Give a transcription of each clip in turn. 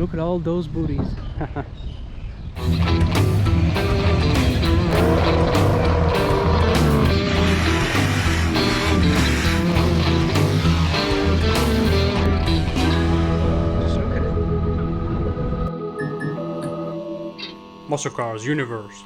Look at all those booties. Just look at it. Muscle Cars Universe.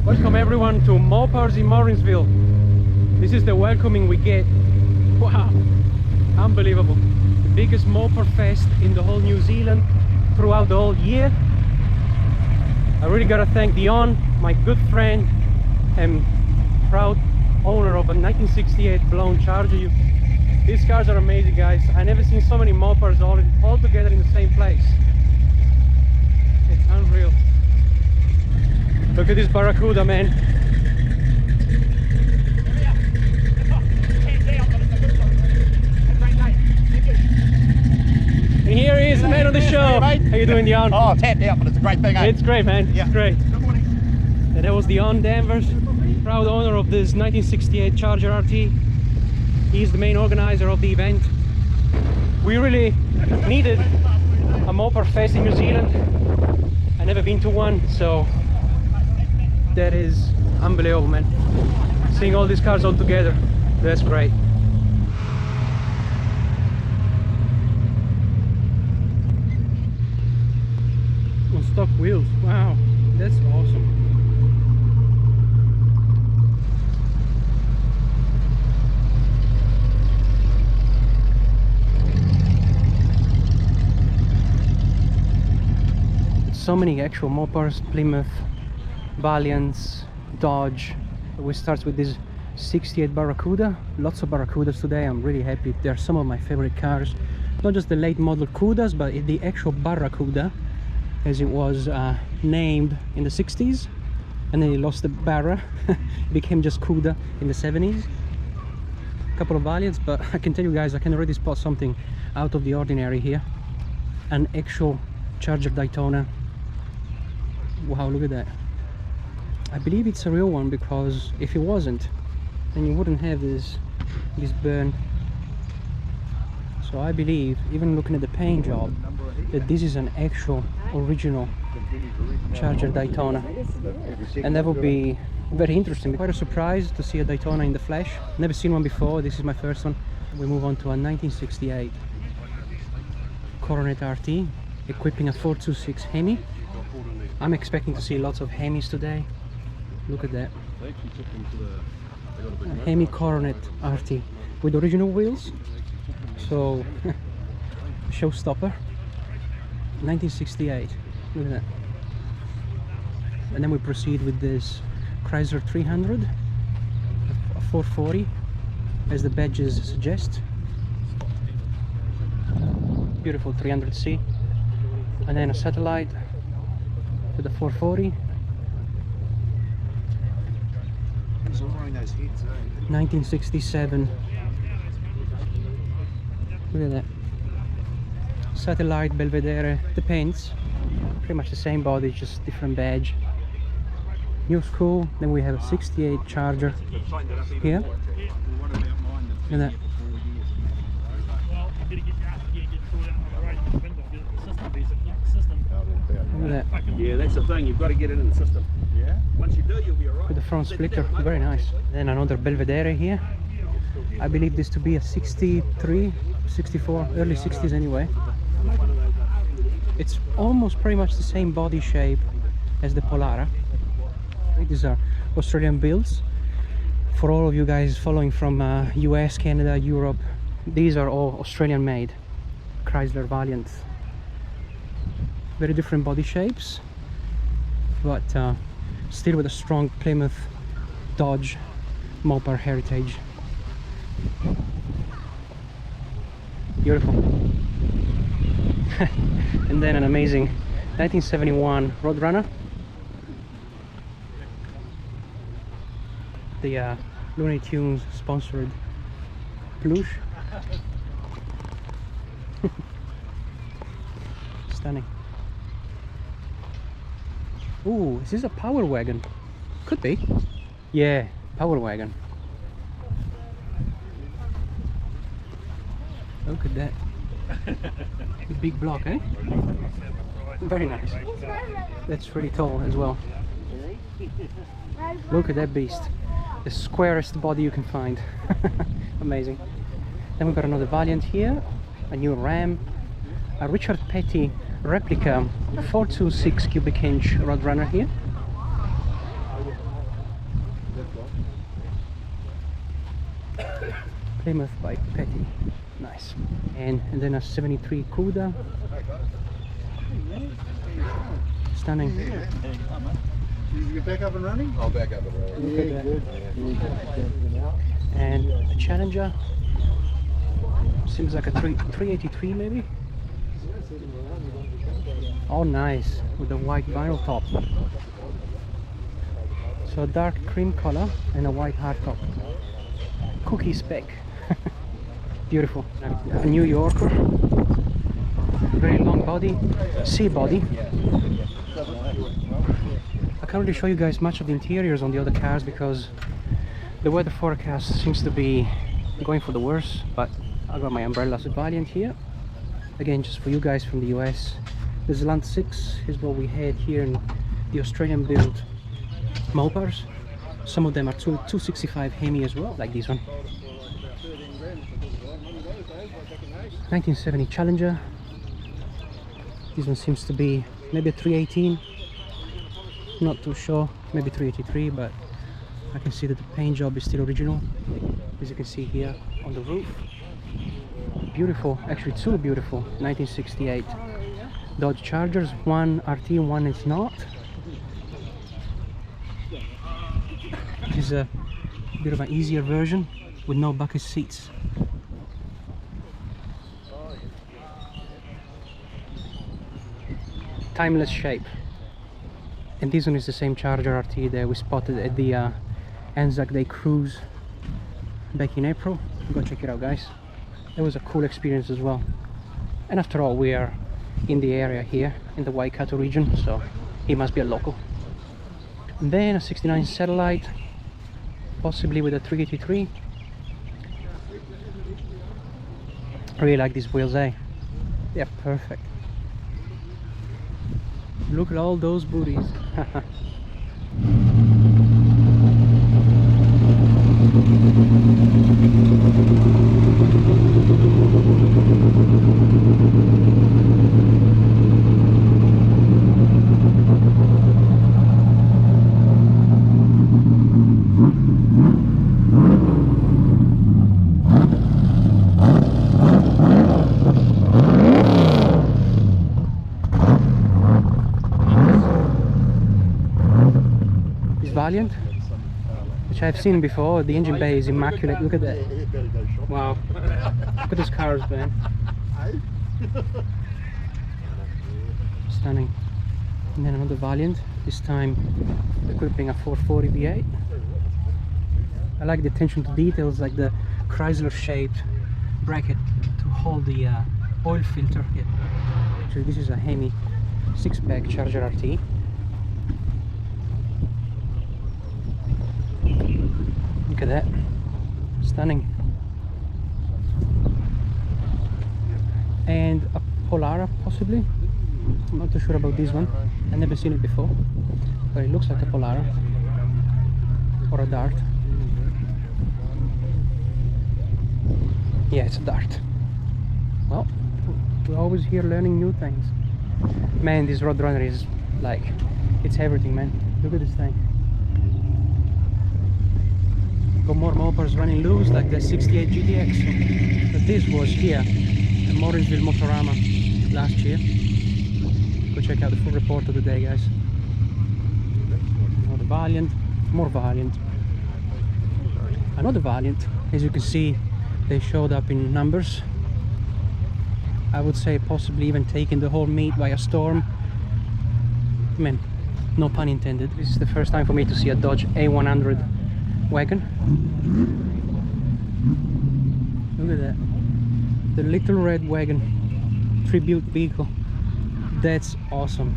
Welcome everyone to MOPARS in Morrinsville. This is the welcoming we get. Wow, unbelievable. The biggest Mopar Fest in the whole New Zealand throughout the whole year. I really gotta thank Dion, my good friend and proud owner of a 1968 blown Charger. These cars are amazing, guys. I never seen so many Mopars all together in the same place. It's unreal. Look at this Barracuda, man. And here he is, the man of the show. How you doing, Dion? Oh, tapped out, but it's a great thing, eh? It's great, man. Yeah. It's great. Good morning. And that was Dion D'Anvers, proud owner of this 1968 Charger RT. He's the main organizer of the event. We really needed a Mopar Fest in New Zealand. I've never been to one, so that is unbelievable, man. seeing all these cars all together. That's great. On stock wheels, wow, that's awesome. So many actual Mopars, Plymouth, Valiants, Dodge. We start with this 68 Barracuda. Lots of Barracudas today. I'm really happy. They're some of my favorite cars. Not just the late model Cudas, but the actual Barracuda, as it was named in the 60s, and then it lost the Barra. It became just Cuda in the 70s. A couple of Valiants, but I can tell you guys, I can already spot something out of the ordinary here. An actual Charger Daytona. Wow, look at that. I believe it's a real one, because if it wasn't, then you wouldn't have this burn. So I believe, even looking at the paint job, that this is an actual original Charger Daytona, and that would be very interesting. Quite a surprise to see a Daytona in the flesh. Never seen one before. This is my first one. We move on to a 1968 Coronet RT, equipping a 426 Hemi. I'm expecting to see lots of Hemis today. Look at that. A Hemi Coronet RT with original wheels. So, showstopper. 1968. Look at that. And then we proceed with this Chrysler 300, a 440, as the badges suggest. Beautiful 300C. And then a satellite with a 440. 1967. Look at that. Satellite, Belvedere, depends. Pretty much the same body, just different badge. New school. Then we have a 68 Charger here. Look at that. Look at that. Yeah, that's the thing, you've got to get it in the system. Yeah. Once you do, you'll be alright. With the front splitter, very nice. Then another Belvedere here. I believe this to be a 63, 64, early 60s anyway. It's almost pretty much the same body shape as the Polara. These are Australian builds. For all of you guys following from US, Canada, Europe, these are all Australian made Chrysler Valiants. Very different body shapes, but still with a strong Plymouth, Dodge, Mopar heritage. Beautiful. And then an amazing 1971 Roadrunner. The Looney Tunes sponsored plush. Stunning. Ooh, is this a power wagon? Could be. Yeah, power wagon. Look at that. The big block, eh? Very nice. That's really tall as well. Look at that beast. The squarest body you can find. Amazing. Then we've got another Valiant here, a new Ram, a Richard Petty replica 426 cubic inch Roadrunner here. Plymouth by Petty. Nice. And then a 73 Cuda. Stunning. Did you get back up and running? I'll back up and running. Look at that. And a Challenger. Seems like a 383 maybe. Oh, nice, with the white vinyl top. So a dark cream color and a white hardtop. Cookie spec. Beautiful. A New Yorker. Very long body, C body. I can't really show you guys much of the interiors on the other cars because the weather forecast seems to be going for the worse, but I got my umbrella. Valiant here. Again, just for you guys from the US. This Land 6 is what we had here in the Australian build Mopars. Some of them are 265 Hemi as well, like this one. 1970 Challenger. This one seems to be maybe a 318. Not too sure, maybe 383, but I can see that the paint job is still original, as you can see here on the roof. Beautiful, actually two beautiful 1968 Dodge Chargers, one RT, one is not. This is a bit of an easier version with no bucket seats. Timeless shape. And this one is the same Charger RT that we spotted at the Anzac Day cruise back in April. Go check it out, guys. It was a cool experience as well. And after all, we are in the area here in the Waikato region, so he must be a local. And then a 69 Satellite, possibly with a 383. I really like these wheels, eh? They're perfect. Look at all those booties. Valiant, which I've seen before. The engine bay is immaculate. Look at that. Wow. Look at those cars, man. Stunning. And then another Valiant, this time equipping a 440 V8. I like the attention to details, like the Chrysler shaped bracket to hold the oil filter. Yeah. Actually, this is a Hemi 6-pack Charger RT. Look at that, stunning. And a Polara, possibly. I'm not too sure about this one. I've never seen it before, but it looks like a Polara or a Dart. Yeah, it's a Dart. Well, we're always here learning new things. Man, this Roadrunner is like, it's everything, man. Look at this thing. Got more Mopars running loose, like the 68 GTX. But this was here at Morrinsville Motorama last year. Go check out the full report of the day, guys. Another Valiant, more Valiant. Another Valiant. As you can see, they showed up in numbers. I would say possibly even taking the whole meet by a storm. I mean, no pun intended. This is the first time for me to see a Dodge A100 wagon. Look at that, the little red wagon tribute vehicle. That's awesome.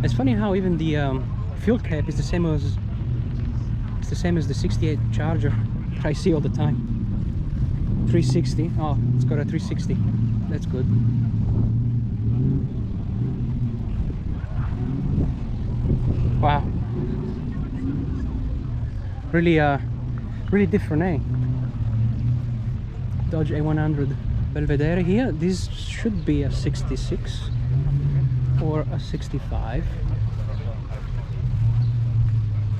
It's funny how even the fuel cap is the same as the 68 Charger that I see all the time. 360. Oh, it's got a 360. That's good. Wow. Really different, eh? Dodge A100 Belvedere here. This should be a 66 or a 65.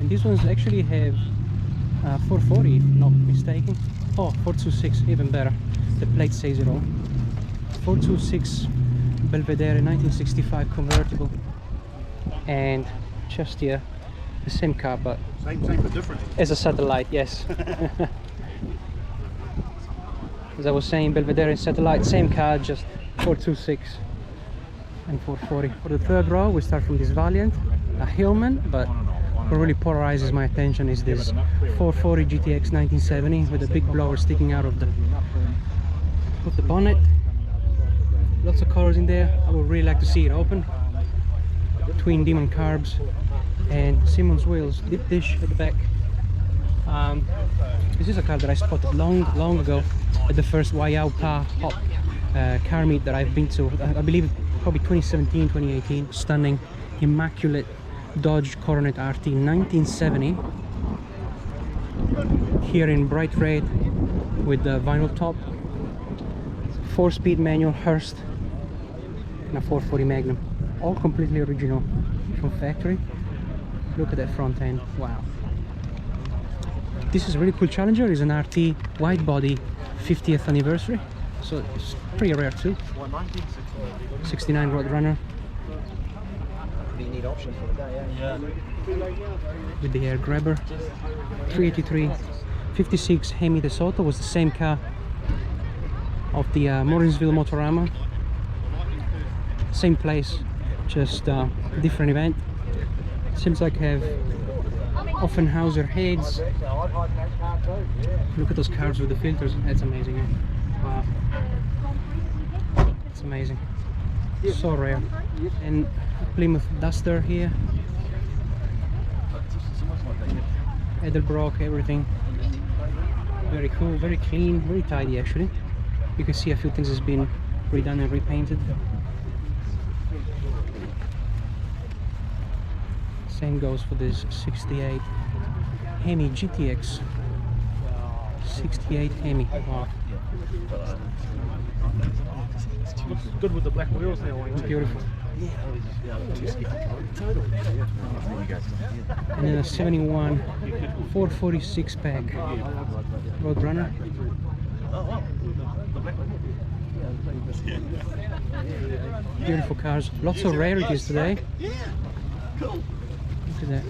And these ones actually have 440, if not mistaken. Oh, 426, even better. The plate says it all. 426 Belvedere 1965 convertible. And just here, the same car, but Same but different. as a Satellite, yes. As I was saying, Belvedere and Satellite, same car, just 426 and 440. For the third row, we start from this Valiant, a Hillman, but what really polarizes my attention is this 440 GTX 1970 with a big blower sticking out of the bonnet. Lots of colors in there. I would really like to see it open. Twin Demon carbs and Simmons wheels, deep dish at the back. This is a car that I spotted long ago at the first Waiaupa Hop car meet that I've been to. I believe probably 2017, 2018. Stunning, immaculate Dodge Coronet RT 1970. here in bright red with the vinyl top. 4-speed manual Hurst and a 440 Magnum, all completely original from factory. Look at that front end, wow. This is a really cool Challenger. It's an RT wide body 50th anniversary, so it's pretty rare too. 69 Roadrunner. You need option for the day, yeah. With the air grabber. 383 56 Hemi DeSoto was the same car of the Morrinsville Motorama. Same place, just different event. Seems like have Offenhauser heads. Look at those cars with the filters. That's amazing. Eh? Wow, it's amazing. So rare. And Plymouth Duster here. Edelbrock, everything. Very cool, very clean, very tidy actually. You can see a few things has been redone and repainted. Same goes for this 68 Hemi GTX. 68 Hemi. Wow. Good with the black wheels now. It's beautiful. And then a 71 446 pack Roadrunner. Beautiful cars, lots of rarities today. Look at that.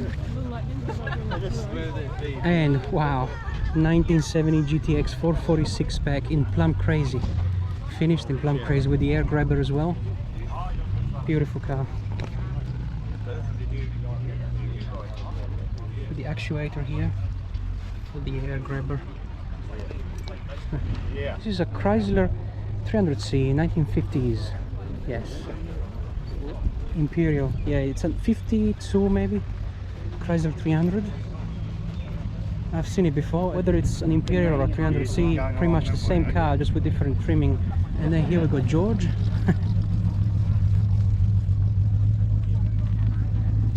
And wow, 1970 GTX 446 pack in Plum Crazy. Finished in Plum Crazy with the air grabber as well. Beautiful car. With the actuator here, with the air grabber. This is a Chrysler 300C, 1950s. Yes. Imperial. Yeah, it's a 52 maybe. Chrysler 300. I've seen it before. Whether it's an Imperial or a 300C, pretty much the same car, just with different trimming. And then here we go George.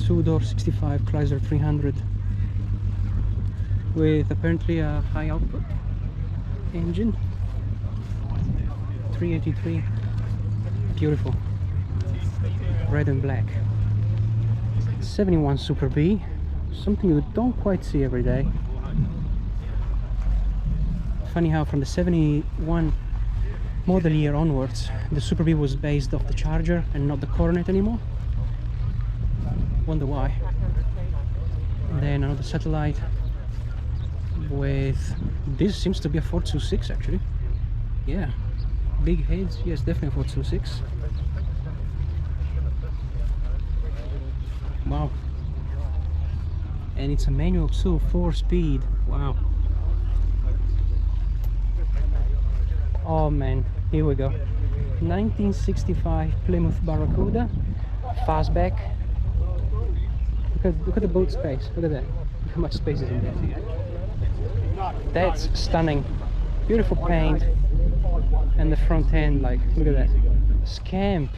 Two-door 65 Chrysler 300 with apparently a high output engine. 383. Beautiful. Red and black. 71 Super B. Something you don't quite see every day. Funny how from the 71 model year onwards the Super B was based off the Charger and not the Coronet anymore. Wonder why. And then another Satellite with, this seems to be a 426 actually. Yeah, big heads. Yes, definitely a 426. Wow. And it's a manual too, 4-speed. Wow. Oh man, here we go. 1965 Plymouth Barracuda, fastback. Look at the boot space. Look at that. Look how much space is in there. That's stunning. Beautiful paint. And the front end, like, look at that. Scamp.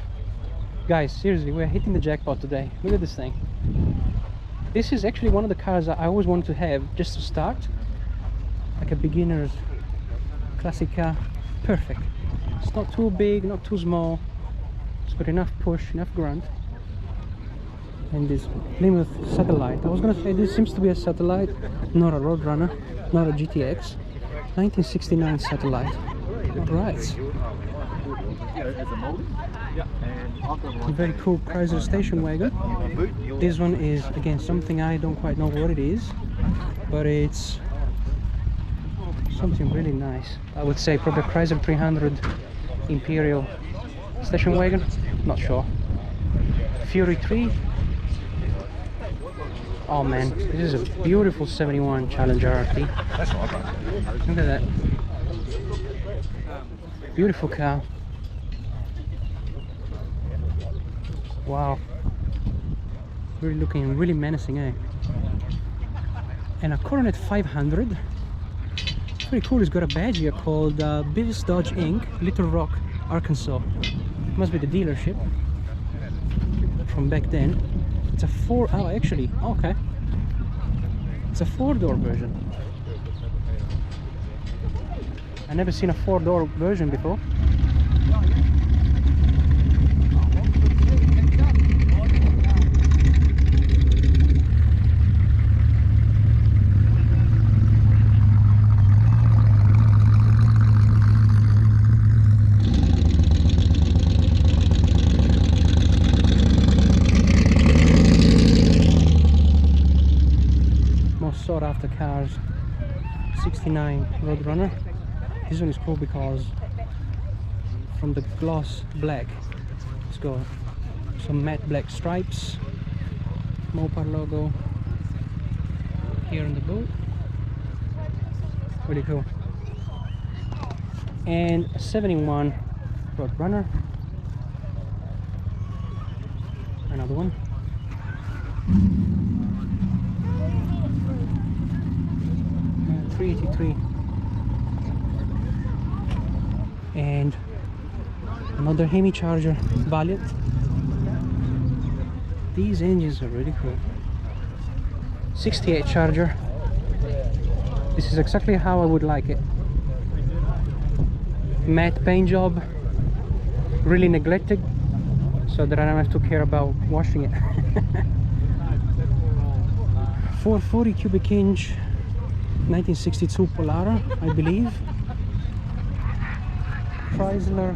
Guys, seriously, we're hitting the jackpot today. Look at this thing. This is actually one of the cars I always wanted to have just to start. Like a beginner's classic car. Perfect. It's not too big, not too small. It's got enough push, enough grunt. And this Plymouth Satellite. I was gonna say this seems to be a Satellite, not a Roadrunner, not a GTX. 1969 Satellite. Alright. Very cool Chrysler station wagon. This one is again something I don't quite know what it is, but it's something really nice. I would say probably Chrysler 300 Imperial station wagon. Not sure. Fury 3. Oh man, this is a beautiful 71 Challenger RT. Look at that. Beautiful car. Wow. Really looking really menacing, eh? And a Coronet 500. Pretty cool, it's got a badge here called Bill's Dodge Inc., Little Rock, Arkansas. Must be the dealership from back then. It's a okay. It's a 4-door version. never seen a 4-door version before. Sought after cars. 69 Roadrunner. This one is cool because from the gloss black it's got some matte black stripes, Mopar logo here on the boot. Really cool. And a 71 Roadrunner. Another one. And another Hemi Charger Valiant. These engines are really cool. 68 Charger. This is exactly how I would like it. Matte paint job, really neglected, so that I don't have to care about washing it. 440 cubic inch 1962 Polara, I believe. Chrysler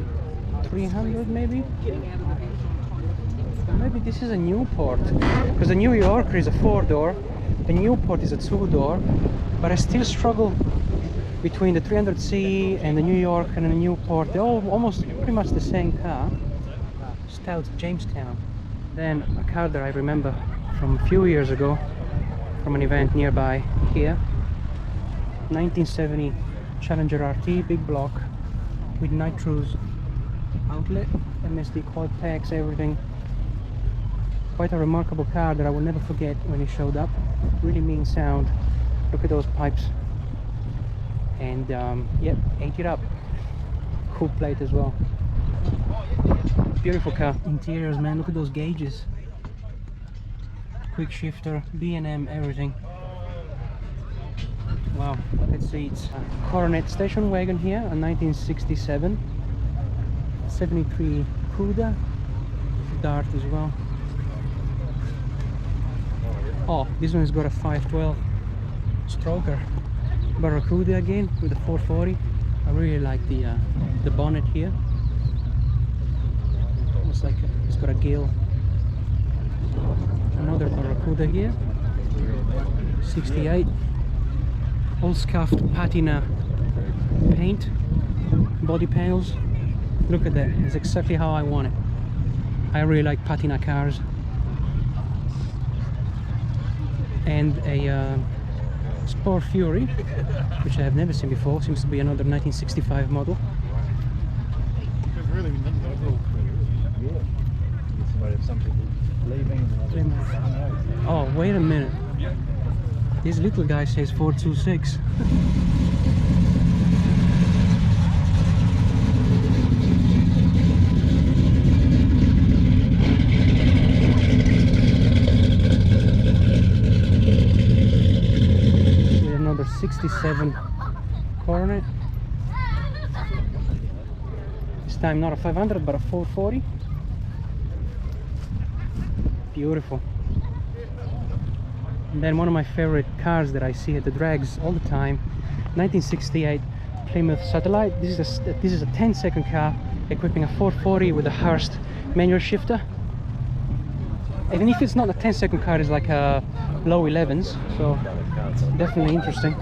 300 maybe? Maybe this is a Newport, because the New Yorker is a 4-door, the Newport is a 2-door, but I still struggle between the 300C and the New York and the Newport. They're all almost pretty much the same car. Stout Jamestown. Then a car that I remember from a few years ago from an event nearby here. 1970 Challenger RT, big block with nitrous outlet, MSD quad packs, everything. Quite a remarkable car that I will never forget when it showed up. Really mean sound. Look at those pipes. And yep, ate it up. Cool plate as well. Beautiful car. Interiors, man, look at those gauges. Quick shifter, B&M, everything. Wow, let's see, it's a Coronet station wagon here, a 1967 73 Cuda Dart as well. Oh, this one has got a 512 stroker Barracuda again with a 440. I really like the bonnet here. Looks like it's got a gill. Another Barracuda here, 68. All scuffed patina paint, body panels. Look at that, it's exactly how I want it. I really like patina cars. And a Sport Fury, which I have never seen before, seems to be another 1965 model. Oh, wait a minute. This little guy says 426. With another 67 Coronet. This time not a 500 but a 440. Beautiful. And then one of my favorite cars that I see at the drags all the time, 1968 Plymouth Satellite. This is a 10-second car equipping a 440 with a Hurst manual shifter. Even if it's not a 10-second car, it's like a low 11s, so definitely interesting.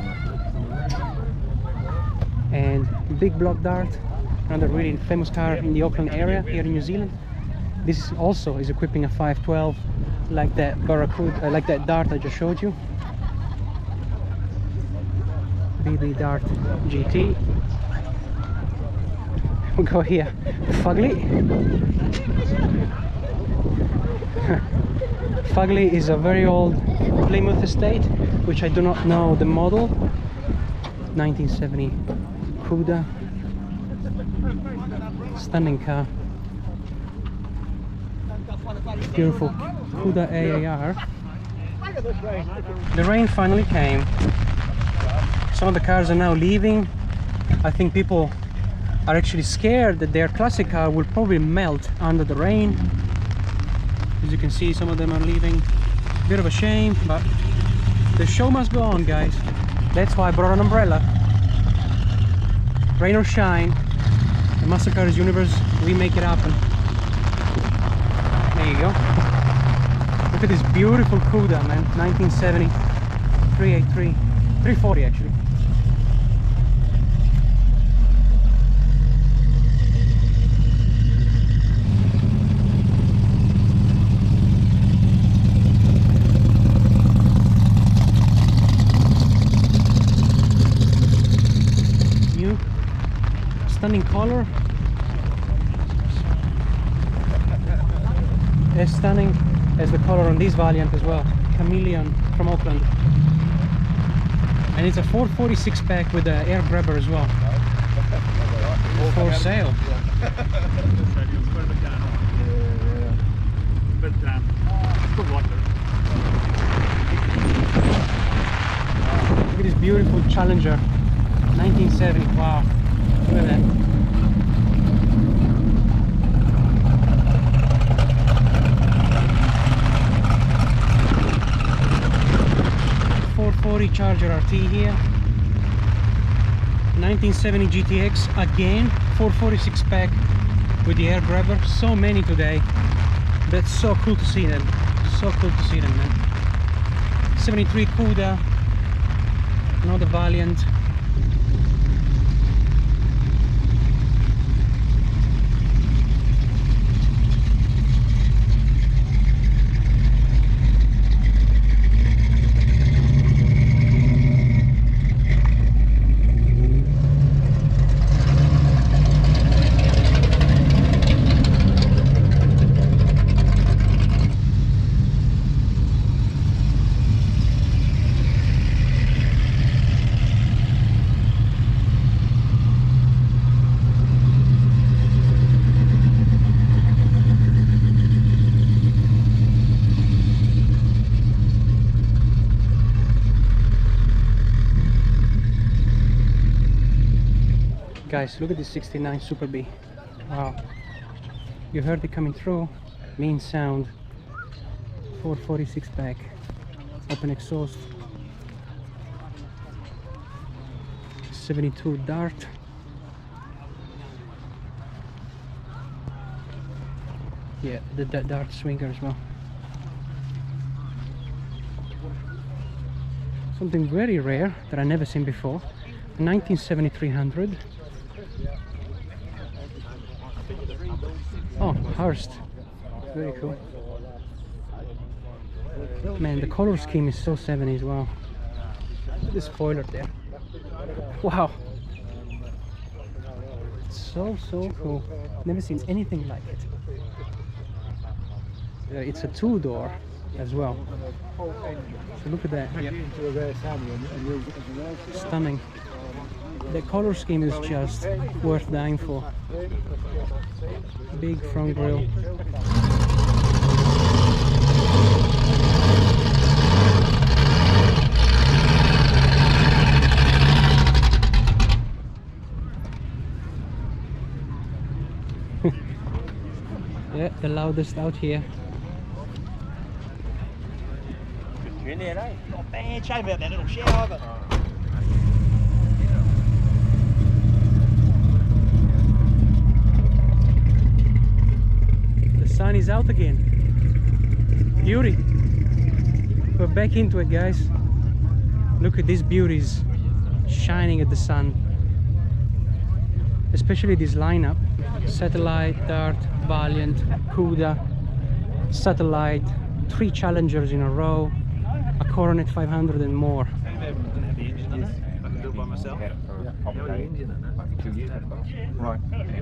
And big block Dart, another really famous car in the Auckland area here in New Zealand. This also is equipping a 512 like that Barracuda, like that Dart I just showed you. BB Dart GT. We go here, Fugly. Fugly is a very old Plymouth estate, which I do not know the model. 1970 Cuda. Stunning car. Beautiful Cuda AAR. The rain finally came. Some of the cars are now leaving. I think people are actually scared that their classic car will probably melt under the rain. As you can see, some of them are leaving. Bit of a shame, but the show must go on, guys. That's why I brought an umbrella. Rain or shine, the Muscle Cars universe, we make it happen. There you go. Look at this beautiful CUDA, man. 1970 383, 340 actually. Stunning color, as stunning as the color on this Valiant as well. Chameleon from Oakland, and it's a 446 pack with the air grabber as well. For sale. Look at this beautiful Challenger 1970. Wow. Look at that. .440 Charger RT here. 1970 GTX again, 446 pack with the air grabber. So many today. That's so cool to see them. So cool to see them, man. 73 CUDA. Another Valiant. Guys, look at this 69 Super B. Wow. You heard it coming through. Mean sound. 446 pack. Open exhaust. 72 Dart. Yeah, the Dart swinger as well. Something very rare that I never seen before. 1970 300. Oh, Hurst. Very cool. Man, the color scheme is so 70s as well. Look at the spoiler there. Wow. So cool. Never seen anything like it. It's a two-door as well. So look at that. Yep. Stunning. The color scheme is just worth dying for. Big front grille. Yeah, the loudest out here. Not bad shape out that little shower, but the sun is out again. Beauty. We're back into it, guys. Look at these beauties shining at the sun. Especially this lineup. Satellite, Dart, Valiant, CUDA, Satellite, 3 Challengers in a row, a Coronet 500 and more. I can do it by myself. Like 2 years ago. Right.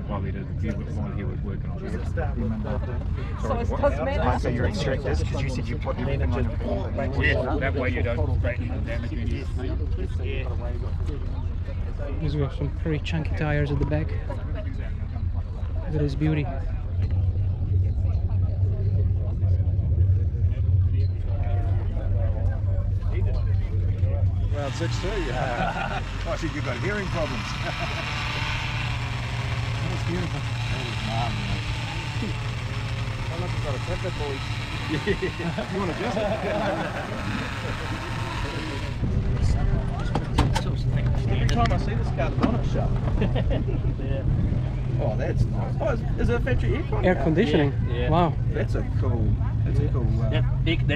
While we did the one he was working on. So it's cosmetic. So you're extractors because you said you put everything on your yeah, that way you don't damage it. Yeah. These got some pretty chunky tires at the back. Look at this beauty. Round 6 too. Yeah. I said you've got hearing problems. That's beautiful. I look, I've got a temper, boys. You want to adjust it? Every time I see this car, the bonnet shut. Oh, that's nice. Oh, is it a factory aircon? Air conditioning. Yeah. Wow. That's a cool. That's a cool. That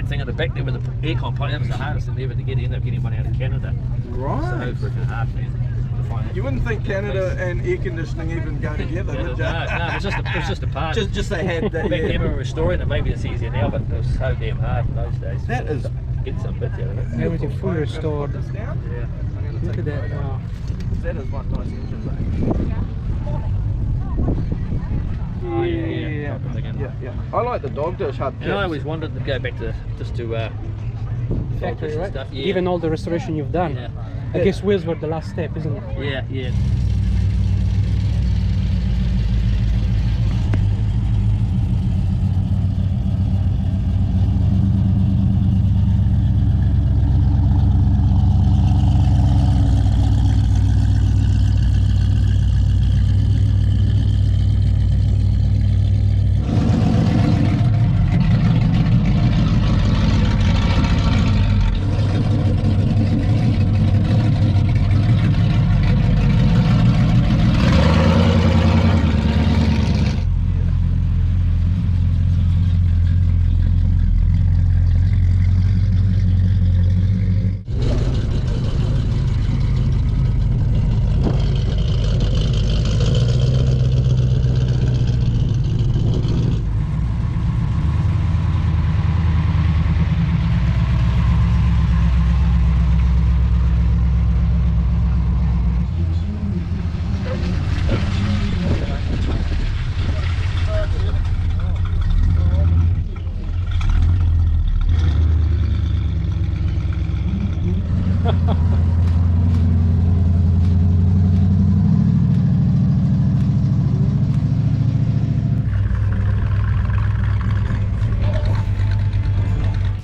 thing at the back there with the aircon pipe, that was the hardest thing ever to get. Ended up getting one out of Canada. Right. So freaking hard, man. To find that. You wouldn't think Canada and air conditioning even go together, would you? No, it's just a part. Just they had that. Back Yeah. then when we were restoring it, maybe it's easier now, but it was so damn hard in those days. That is. Get some bits out of it. Everything fully restored. This down? Yeah. Look at that. Wow. That is one nice engine. Oh, yeah. Yeah. I like the dog dish hub. And I always wanted to go back to Factory, right? stuff. Yeah. Given all the restoration you've done. Yeah. I guess wheels were the last step, isn't it? Yeah.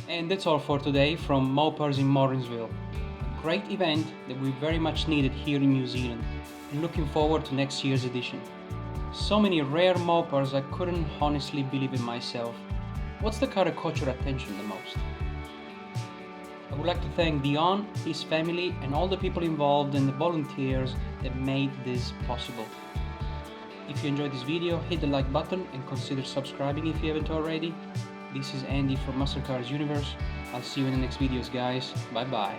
And that's all for today from Mopars in Morrinsville. A great event that we very much needed here in New Zealand. I'm looking forward to next year's edition. So many rare Mopars I couldn't honestly believe it myself. What's the car that caught your attention the most? I would like to thank Dion, his family, and all the people involved and the volunteers that made this possible. If you enjoyed this video, hit the like button and consider subscribing if you haven't already. This is Andy from Muscle Cars Universe. I'll see you in the next videos, guys. Bye bye.